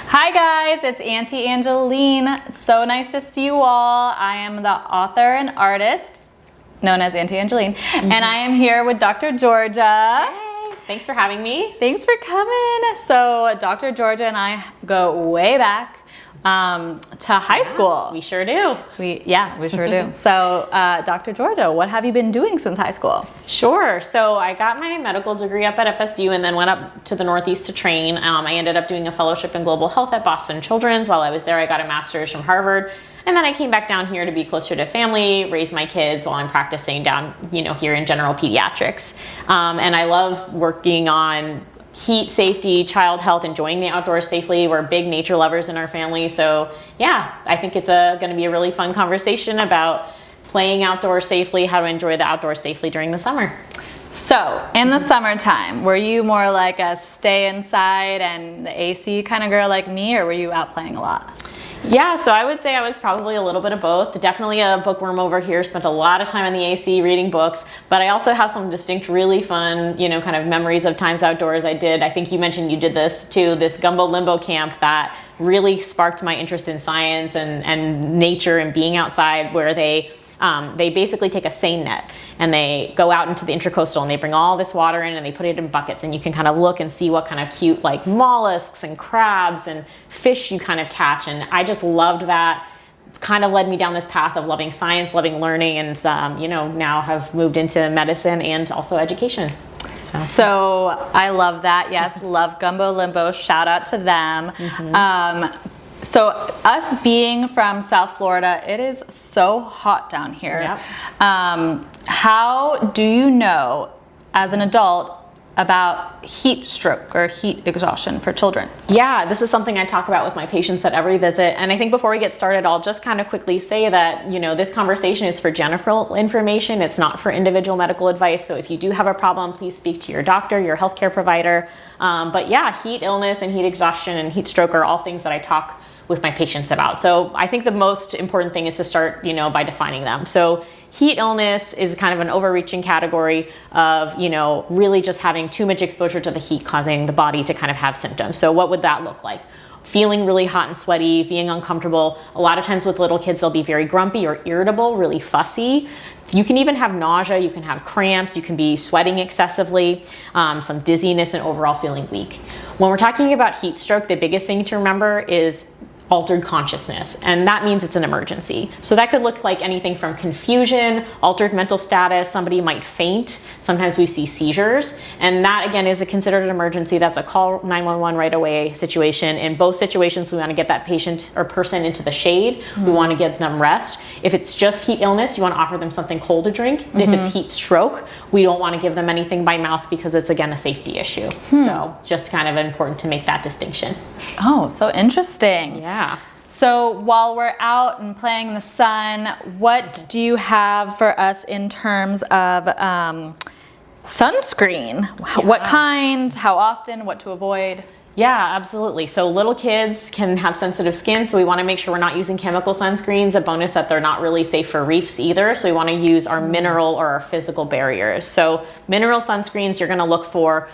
Hi guys, it's Auntie Angeline. So nice to see you all. I am the author and artist known as Auntie Angeline, and I am here with Dr. Georgia. Hey, thanks for having me. Thanks for coming. So Dr. Georgia and I go way back to high school. We sure do. We sure do. So Dr. Georgia, what have you been doing since high school? Sure. So I got my medical degree up at FSU and then went up to the Northeast to train. I ended up doing a fellowship in global health at Boston Children's. While I was there, I got a master's from Harvard. And then I came back down here to be closer to family, raise my kids while I'm practicing down, here in general pediatrics. And I love working on heat, safety, child health, enjoying the outdoors safely. We're big nature lovers in our family. So yeah, I think it's going to be a really fun conversation about playing outdoors safely, how to enjoy the outdoors safely during the summer. So in the summertime, were you more like a stay inside and the AC kind of girl like me, or were you out playing a lot? Yeah, so I would say I was probably a little bit of both. Definitely a bookworm over here, spent a lot of time in the AC reading books, but I also have some distinct, really fun, kind of memories of times outdoors I did. I think you mentioned you did this too, this Gumbo Limbo camp that really sparked my interest in science and nature and being outside, where they basically take a seine net and they go out into the intracoastal and they bring all this water in and they put it in buckets, and you can kind of look and see what kind of cute like mollusks and crabs and fish you kind of catch. And I just loved that. Kind of led me down this path of loving science, loving learning, and now have moved into medicine and also education. So I love that. Yes, love Gumbo Limbo. Shout out to them. So us being from South Florida, it is so hot down here. Yep. How do you know as an adult about heat stroke or heat exhaustion for children? Yeah, this is something I talk about with my patients at every visit. And I think before we get started, I'll just kind of quickly say that, this conversation is for general information. It's not for individual medical advice. So if you do have a problem, please speak to your doctor, your healthcare provider. But yeah, heat illness and heat exhaustion and heat stroke are all things that I talk with my patients about. So I think the most important thing is to start, by defining them. So heat illness is kind of an overreaching category of, really just having too much exposure to the heat causing the body to kind of have symptoms. So what would that look like? Feeling really hot and sweaty, feeling uncomfortable. A lot of times with little kids, they'll be very grumpy or irritable, really fussy. You can even have nausea, you can have cramps, you can be sweating excessively, some dizziness, and overall feeling weak. When we're talking about heat stroke, the biggest thing to remember is altered consciousness, and that means it's an emergency. So that could look like anything from confusion, altered mental status, somebody might faint. Sometimes we see seizures, and that again is considered an emergency. That's a call 911 right away situation. In both situations, we want to get that patient or person into the shade. We want to get them rest. If it's just heat illness, you want to offer them something cold to drink. And if it's heat stroke, we don't want to give them anything by mouth because it's again a safety issue. So just kind of important to make that distinction. Oh, so interesting. Yeah. So while we're out and playing in the sun, what do you have for us in terms of sunscreen? Yeah. What kind, how often, what to avoid? Yeah, absolutely. So little kids can have sensitive skin, so we want to make sure we're not using chemical sunscreens. A bonus that they're not really safe for reefs either, so we want to use our mineral or our physical barriers. So mineral sunscreens, you're going to look for,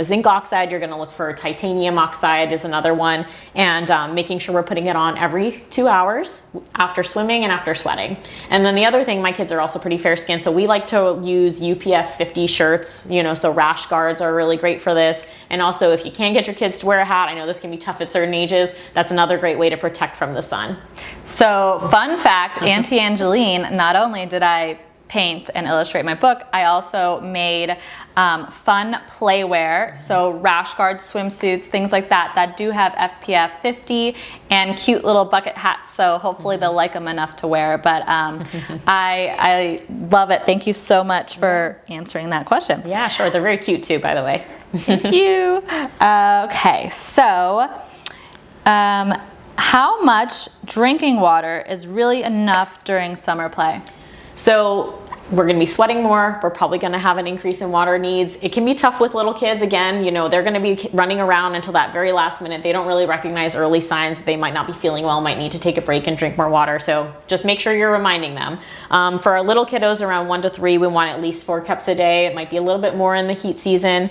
zinc oxide, you're going to look for titanium oxide is another one, and making sure we're putting it on every 2 hours after swimming and after sweating. And then the other thing, my kids are also pretty fair skinned, so we like to use UPF 50 shirts, so rash guards are really great for this. And also if you can't get your kids to wear a hat, I know this can be tough at certain ages, that's another great way to protect from the sun. So fun fact, Auntie Angeline, not only did I paint and illustrate my book, I also made fun playwear, so rash guard swimsuits, things like that do have SPF 50 and cute little bucket hats, so hopefully they'll like them enough to wear. But I love it. Thank you so much for answering that question. Yeah, sure. They're very cute too, by the way. Thank you. Okay, so how much drinking water is really enough during summer play? So we're going to be sweating more. We're probably going to have an increase in water needs. It can be tough with little kids. Again, you know, they're going to be running around until that very last minute. They don't really recognize early signs that they might not be feeling well, might need to take a break and drink more water. So just make sure you're reminding them. For our little kiddos around 1 to 3, we want at least 4 cups a day. It might be a little bit more in the heat season,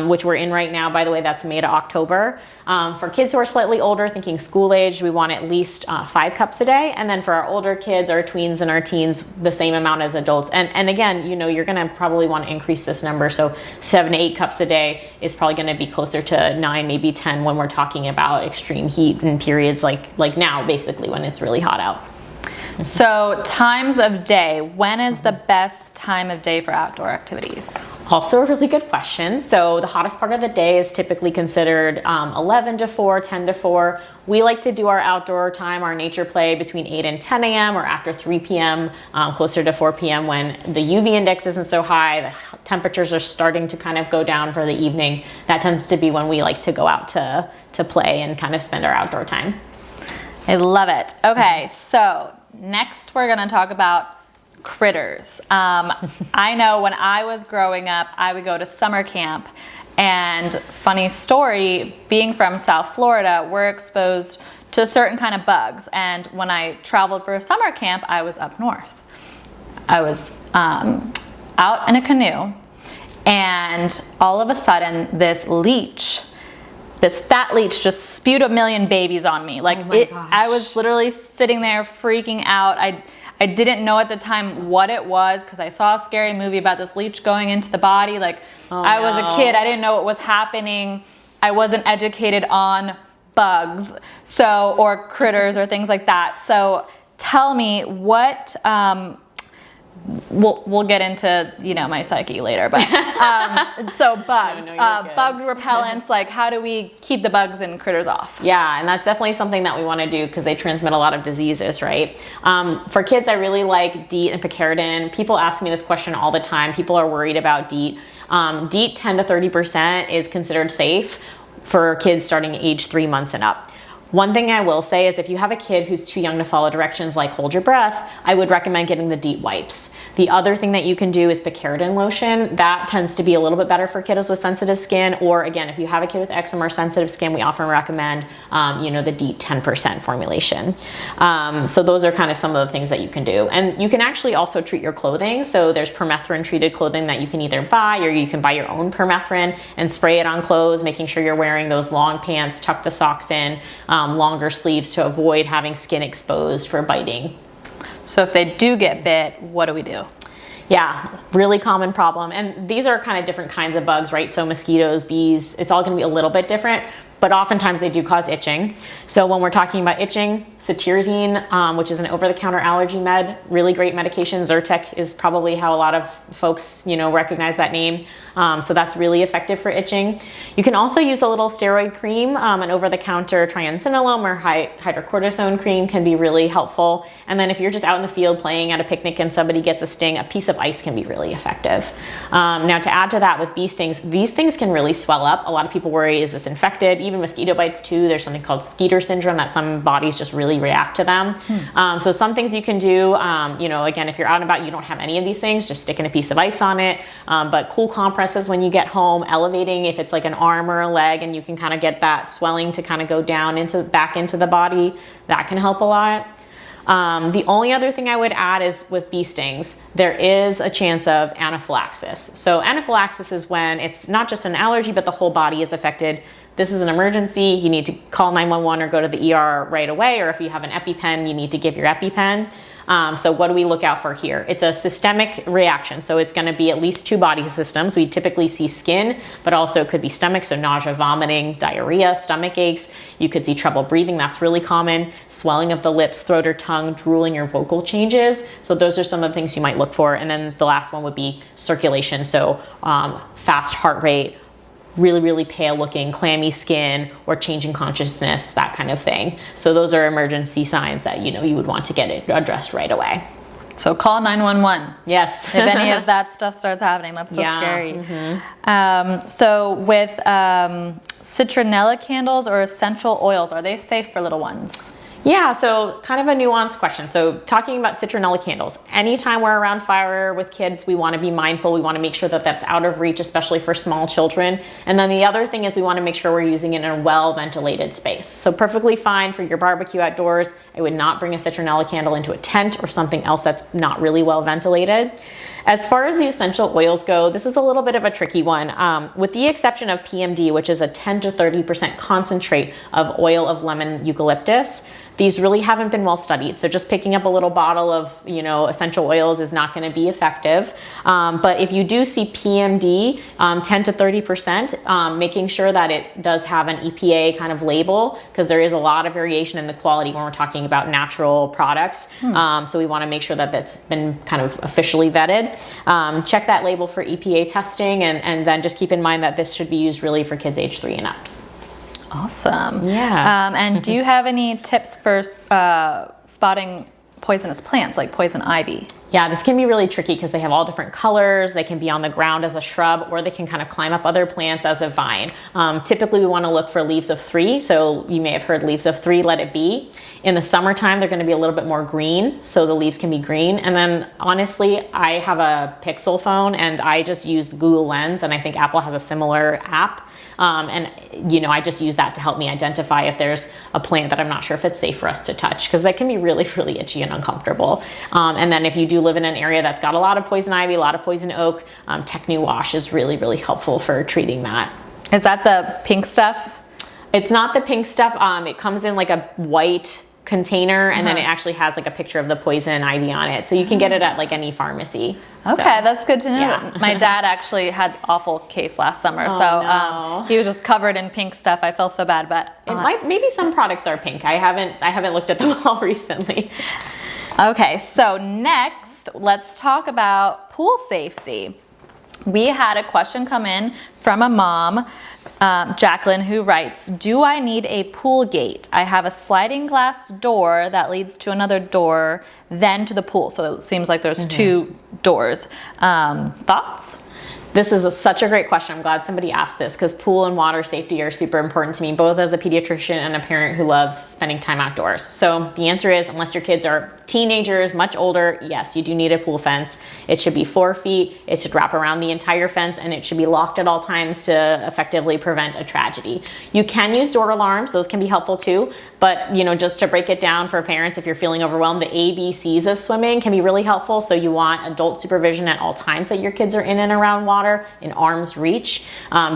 which we're in right now. By the way, that's May to October. For kids who are slightly older, thinking school age, we want at least 5 cups a day. And then for our older kids, our tweens and our teens, the same amount as adults. And again, you know, you're going to probably want to increase this number. So 7 to 8 cups a day is probably going to be closer to 9, maybe 10 when we're talking about extreme heat and periods like now, basically, when it's really hot out. So times of day, when is the best time of day for outdoor activities? Also a really good question. So the hottest part of the day is typically considered 11 to 4, 10 to 4. We like to do our outdoor time, our nature play between 8 and 10 a.m. or after 3 p.m., closer to 4 p.m. when the UV index isn't so high, the temperatures are starting to kind of go down for the evening. That tends to be when we like to go out to play and kind of spend our outdoor time. I love it. Okay, so next we're gonna talk about critters. I know when I was growing up, I would go to summer camp, and funny story, being from South Florida, we're exposed to a certain kind of bugs. And when I traveled for a summer camp, I was up north. I was out in a canoe, and all of a sudden this fat leech just spewed a million babies on me. Like, I was literally sitting there freaking out. I didn't know at the time what it was because I saw a scary movie about this leech going into the body. Like, I was a kid. I didn't know what was happening. I wasn't educated on bugs, or critters or things like that. So tell me what, we'll get into, you know, my psyche later, but so bugs, bug repellents, like how do we keep the bugs and critters off? Yeah, and that's definitely something that we want to do because they transmit a lot of diseases, right? For kids, I really like DEET and picaridin. People ask me this question all the time. People are worried about DEET. DEET 10 to 30% is considered safe for kids starting age 3 months and up. One thing I will say is if you have a kid who's too young to follow directions like hold your breath, I would recommend getting the DEET wipes. The other thing that you can do is picaridin lotion. That tends to be a little bit better for kiddos with sensitive skin, or again, if you have a kid with eczema or sensitive skin, we often recommend the DEET 10% formulation. So those are kind of some of the things that you can do. And you can actually also treat your clothing. So there's permethrin treated clothing that you can either buy, or you can buy your own permethrin and spray it on clothes, making sure you're wearing those long pants, tuck the socks in, longer sleeves to avoid having skin exposed for biting. So if they do get bit, what do we do? Yeah, really common problem. And these are kind of different kinds of bugs, right? So mosquitoes, bees, it's all going to be a little bit different, but oftentimes they do cause itching. So when we're talking about itching, cetirizine, which is an over-the-counter allergy med, really great medication. Zyrtec is probably how a lot of folks, recognize that name. So that's really effective for itching. You can also use a little steroid cream, an over-the-counter triamcinolone or hydrocortisone cream can be really helpful. And then if you're just out in the field playing at a picnic and somebody gets a sting, a piece of ice can be really effective. Now to add to that with bee stings, these things can really swell up. A lot of people worry, is this infected? Even mosquito bites too. There's something called Skeeter syndrome that some bodies just really react to them. So some things you can do, again, if you're out and about, you don't have any of these things, just sticking a piece of ice on it. But cool compresses when you get home, elevating if it's like an arm or a leg, and you can kind of get that swelling to kind of go down back into the body. That can help a lot. The only other thing I would add is with bee stings, there is a chance of anaphylaxis. So anaphylaxis is when it's not just an allergy, but the whole body is affected. This is an emergency. You need to call 911 or go to the ER right away. Or if you have an EpiPen, you need to give your EpiPen. So what do we look out for here? It's a systemic reaction. So it's going to be at least 2 body systems. We typically see skin, but also could be stomach. So nausea, vomiting, diarrhea, stomach aches. You could see trouble breathing. That's really common. Swelling of the lips, throat or tongue, drooling or vocal changes. So those are some of the things you might look for. And then the last one would be circulation. So fast heart rate, really, really pale looking, clammy skin, or changing consciousness, that kind of thing. So those are emergency signs that you would want to get it addressed right away. So call 911. Yes. If any of that stuff starts happening, that's so scary. Mm-hmm. So with citronella candles or essential oils, are they safe for little ones? Yeah, so kind of a nuanced question. So talking about citronella candles, anytime we're around fire with kids, we want to be mindful. We want to make sure that that's out of reach, especially for small children. And then the other thing is we want to make sure we're using it in a well-ventilated space. So perfectly fine for your barbecue outdoors. I would not bring a citronella candle into a tent or something else that's not really well ventilated. As far as the essential oils go, this is a little bit of a tricky one. With the exception of PMD, which is a 10 to 30% concentrate of oil of lemon eucalyptus, these really haven't been well studied. So just picking up a little bottle of, essential oils is not going to be effective. But if you do see PMD, 10 to 30%, making sure that it does have an EPA kind of label, because there is a lot of variation in the quality when we're talking about natural products. So we want to make sure that that's been kind of officially vetted. Check that label for EPA testing, and then just keep in mind that this should be used really for kids age 3 and up. Awesome. Yeah. And do you have any tips for spotting poisonous plants like poison ivy? Yeah, this can be really tricky because they have all different colors. They can be on the ground as a shrub, or they can kind of climb up other plants as a vine. Typically, we want to look for leaves of 3. So you may have heard leaves of 3, let it be. In the summertime, they're going to be a little bit more green, so the leaves can be green. And then honestly, I have a Pixel phone and I just use Google Lens, and I think Apple has a similar app. I just use that to help me identify if there's a plant that I'm not sure if it's safe for us to touch, because that can be really, really itchy and uncomfortable. And then if you do live in an area that's got a lot of poison ivy, a lot of poison oak, Technu Wash is really, really helpful for treating that. Is that the pink stuff? It's not the pink stuff. It comes in like a white container, and then it actually has like a picture of the poison ivy on it. So you can get it at like any pharmacy. Okay, that's good to know. Yeah. My dad actually had awful case last summer, no. he was just covered in pink stuff. I felt so bad, but Maybe some products are pink. I haven't looked at them all recently. Okay, so next, let's talk about pool safety. We had a question come in from a mom, Jacqueline, who writes, do I need a pool gate? I have a sliding glass door that leads to another door, then to the pool. So it seems like there's 2 doors. Thoughts? This is such a great question. I'm glad somebody asked this, because pool and water safety are super important to me, both as a pediatrician and a parent who loves spending time outdoors. So the answer is, unless your kids are teenagers, much older, yes, you do need a pool fence. It should be 4 feet. It should wrap around the entire fence, and it should be locked at all times to effectively prevent a tragedy. You can use door alarms. Those can be helpful too. But, just to break it down for parents, if you're feeling overwhelmed, the ABCs of swimming can be really helpful. So you want adult supervision at all times that your kids are in and around water, in arm's reach.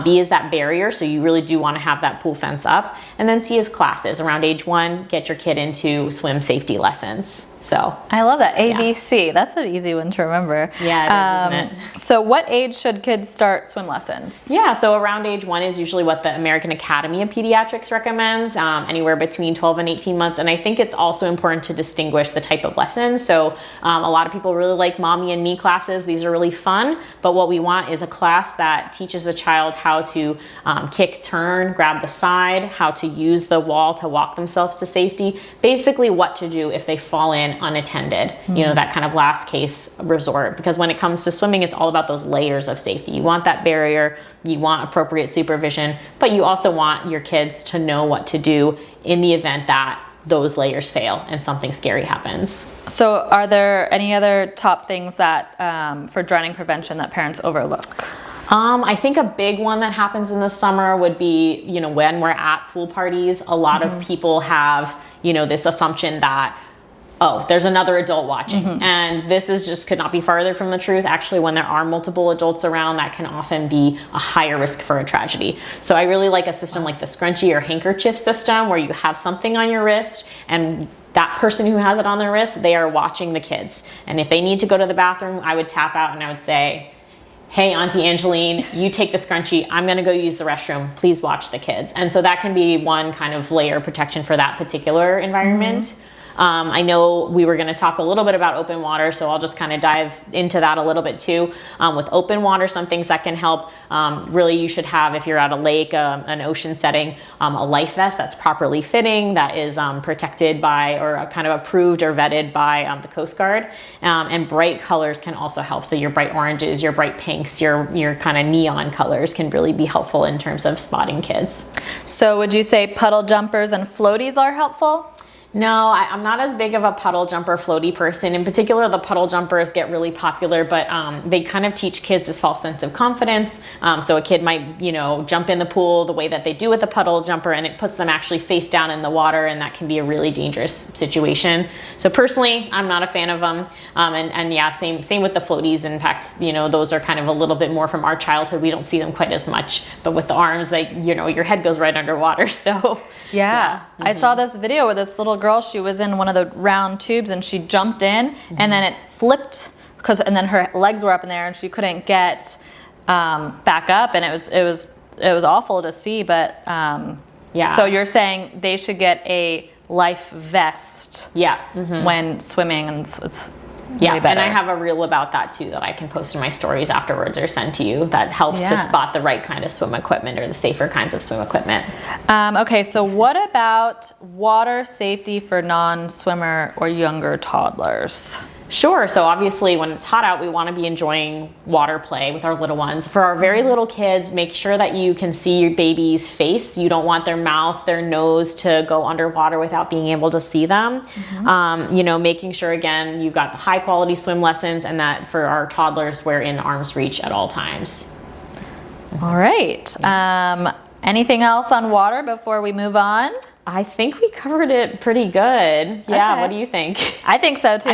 B is that barrier, so you really do want to have that pool fence up. And then C is classes. Around age 1, get your kid into swim safety lessons. So I love that. ABC. That's an easy one to remember. Yeah, it is, isn't it? So what age should kids start swim lessons? Yeah, so around age 1 is usually what the American Academy of Pediatrics recommends, anywhere between 12 and 18 months. And I think it's also important to distinguish the type of lessons. So a lot of people really like Mommy and Me classes. These are really fun. But what we want is a class that teaches a child how to kick, turn, grab the side, how to use the wall to walk themselves to safety, basically what to do if they fall in unattended, that kind of last case resort. Because when it comes to swimming, it's all about those layers of safety. You want that barrier, you want appropriate supervision, but you also want your kids to know what to do in the event that those layers fail and something scary happens. So are there any other top things that for drowning prevention that parents overlook? I think a big one that happens in the summer would be, when we're at pool parties, a lot of people have, this assumption that, oh, there's another adult watching. And this is just could not be farther from the truth. Actually, when there are multiple adults around, that can often be a higher risk for a tragedy. So I really like a system like the scrunchie or handkerchief system, where you have something on your wrist, and that person who has it on their wrist, they are watching the kids. And if they need to go to the bathroom, I would tap out and I would say, hey, Auntie Angeline, you take the scrunchie. I'm going to go use the restroom. Please watch the kids. And so that can be one kind of layer of protection for that particular environment. I know we were going to talk a little bit about open water, so I'll just kind of dive into that a little bit too. With open water, some things that can help, really you should have, if you're at a lake, an ocean setting, a life vest that's properly fitting, that is protected by or kind of approved or vetted by the Coast Guard. And bright colors can also help. So your bright oranges, your bright pinks, your kind of neon colors can really be helpful in terms of spotting kids. So would you say puddle jumpers and floaties are helpful? No, I'm not as big of a puddle jumper floaty person. In particular, the puddle jumpers get really popular, but they kind of teach kids this false sense of confidence. So a kid might, jump in the pool the way that they do with the puddle jumper, and it puts them actually face down in the water, and that can be a really dangerous situation. So personally, I'm not a fan of them. And yeah, same with the floaties. In fact, those are kind of a little bit more from our childhood. We don't see them quite as much, but with the arms, your head goes right underwater. So yeah. I saw this video where this little girl, she was in one of the round tubes and she jumped in and then it flipped and then her legs were up in there and she couldn't get back up, and it was awful to see. But yeah. So you're saying they should get a life vest when swimming, and it's way better. And I have a reel about that too that I can post in my stories afterwards or send to you that helps to spot the right kind of swim equipment or the safer kinds of swim equipment. Okay, so what about water safety for non-swimmer or younger toddlers? Sure. So obviously when it's hot out, we want to be enjoying water play with our little ones. For our very little kids, make sure that you can see your baby's face. You don't want their mouth, their nose to go underwater without being able to see them. Making sure, again, you've got the high quality swim lessons, and that for our toddlers, we're in arm's reach at all times. All right. Anything else on water before we move on? I think we covered it pretty good. Yeah, Okay. What do you think? I think so too.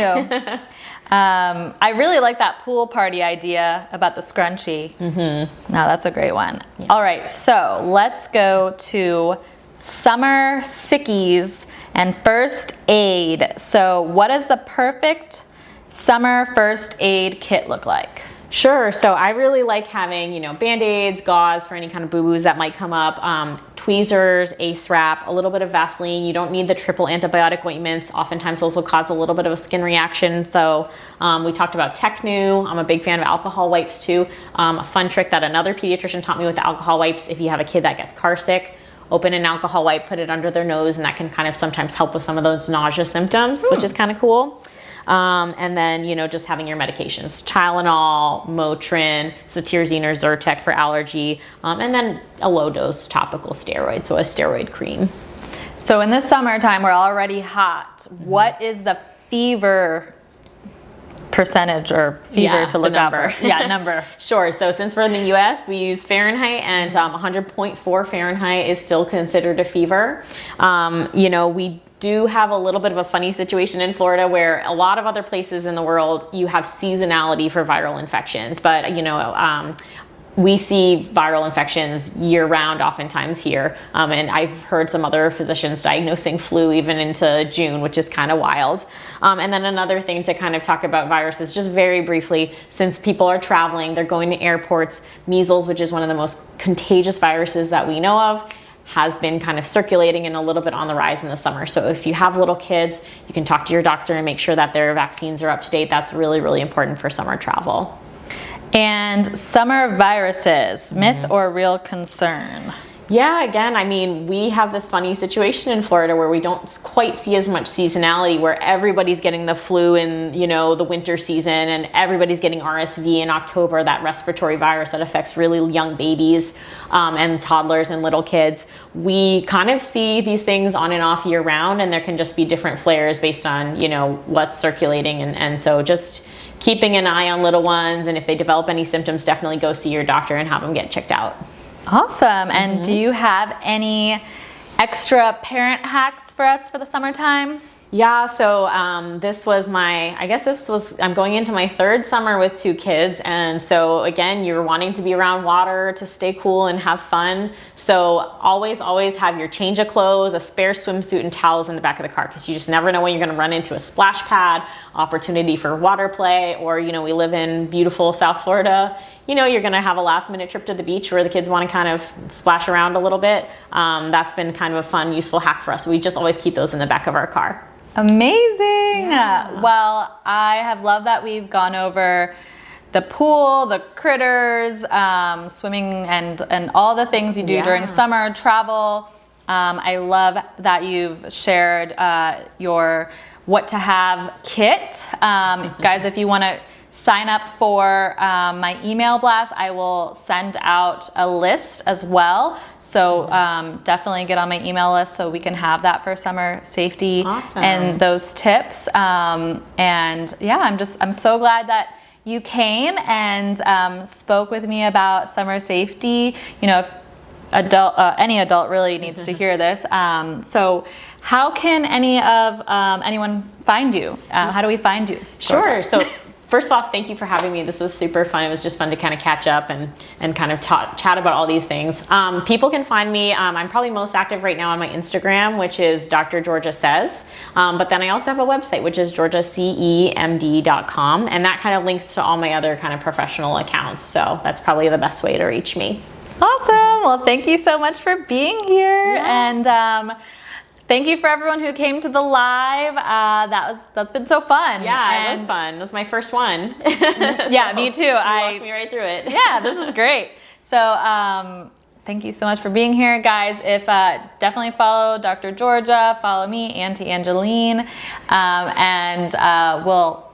I really like that pool party idea about the scrunchie. No, that's a great one. Yeah. All right, so let's go to summer sickies and first aid. So what does the perfect summer first aid kit look like? Sure. So I really like having, Band-Aids, gauze for any kind of boo-boos that might come up, tweezers, Ace Wrap, a little bit of Vaseline. You don't need the triple antibiotic ointments. Oftentimes those will cause a little bit of a skin reaction. So we talked about Technu. I'm a big fan of alcohol wipes too. A fun trick that another pediatrician taught me with the alcohol wipes: if you have a kid that gets car sick, open an alcohol wipe, put it under their nose, and that can kind of sometimes help with some of those nausea symptoms, which is kind of cool. And then, just having your medications, Tylenol, Motrin, Cetirizine or Zyrtec for allergy, and then a low dose topical steroid, so a steroid cream. So in the summertime, we're already hot. What is the fever percentage or fever to look out for? Yeah, number. Sure. So since we're in the US, we use Fahrenheit, and 100.4 Fahrenheit is still considered a fever. We do have a little bit of a funny situation in Florida where a lot of other places in the world you have seasonality for viral infections, but we see viral infections year round oftentimes here, and I've heard some other physicians diagnosing flu even into June, which is kind of wild. And then another thing to kind of talk about viruses just very briefly, since people are traveling, they're going to airports, measles, which is one of the most contagious viruses that we know of, has been kind of circulating and a little bit on the rise in the summer. So if you have little kids, you can talk to your doctor and make sure that their vaccines are up to date. That's really, really important for summer travel. And summer viruses, myth or real concern? Yeah, again, we have this funny situation in Florida where we don't quite see as much seasonality, where everybody's getting the flu in, the winter season, and everybody's getting RSV in October, that respiratory virus that affects really young babies and toddlers and little kids. We kind of see these things on and off year round, and there can just be different flares based on, what's circulating. And so just keeping an eye on little ones, and if they develop any symptoms, definitely go see your doctor and have them get checked out. Awesome. And do you have any extra parent hacks for us for the summertime? Yeah, so I'm going into my third summer with 2 kids. And so again, you're wanting to be around water to stay cool and have fun. So always have your change of clothes, a spare swimsuit and towels in the back of the car, because you just never know when you're gonna run into a splash pad, opportunity for water play, or, we live in beautiful South Florida. You're gonna have a last minute trip to the beach where the kids wanna kind of splash around a little bit. That's been kind of a fun, useful hack for us. We just always keep those in the back of our car. Amazing. Yeah. Well, I have loved that we've gone over the pool, the critters, swimming, and all the things you do during summer travel. I love that you've shared your what to have kit. Guys, if you want to sign up for my email blast. I will send out a list as well. So definitely get on my email list so we can have that for summer safety and those tips. And yeah, I'm so glad that you came and spoke with me about summer safety. You know, if any adult really needs to hear this. So how can anyone find you? How do we find you? Sure. So first off, thank you for having me. This was super fun. It was just fun to kind of catch up and kind of chat about all these things. People can find me. I'm probably most active right now on my Instagram, which is Dr. Georgia Says. But then I also have a website, which is georgiacemd.com. And that kind of links to all my other kind of professional accounts. So that's probably the best way to reach me. Awesome. Well, thank you so much for being here. Yeah. And thank you for everyone who came to the live. That's been so fun. Yeah, it was fun. This is my first one. Yeah, me too. You walked me right through it. Yeah, this is great. So thank you so much for being here, guys. If definitely follow Dr. Georgia, follow me, Auntie Angeline, and we'll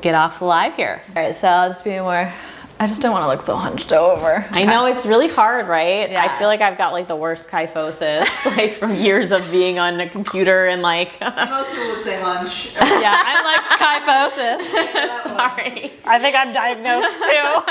get off the live here. All right, so I'll just be more. I just don't want to look so hunched over. I know, it's really hard, right? Yeah. I feel like I've got like the worst kyphosis, like from years of being on a computer and like. Most people would say hunch. Yeah, I'm like kyphosis. Sorry. I think I'm diagnosed too.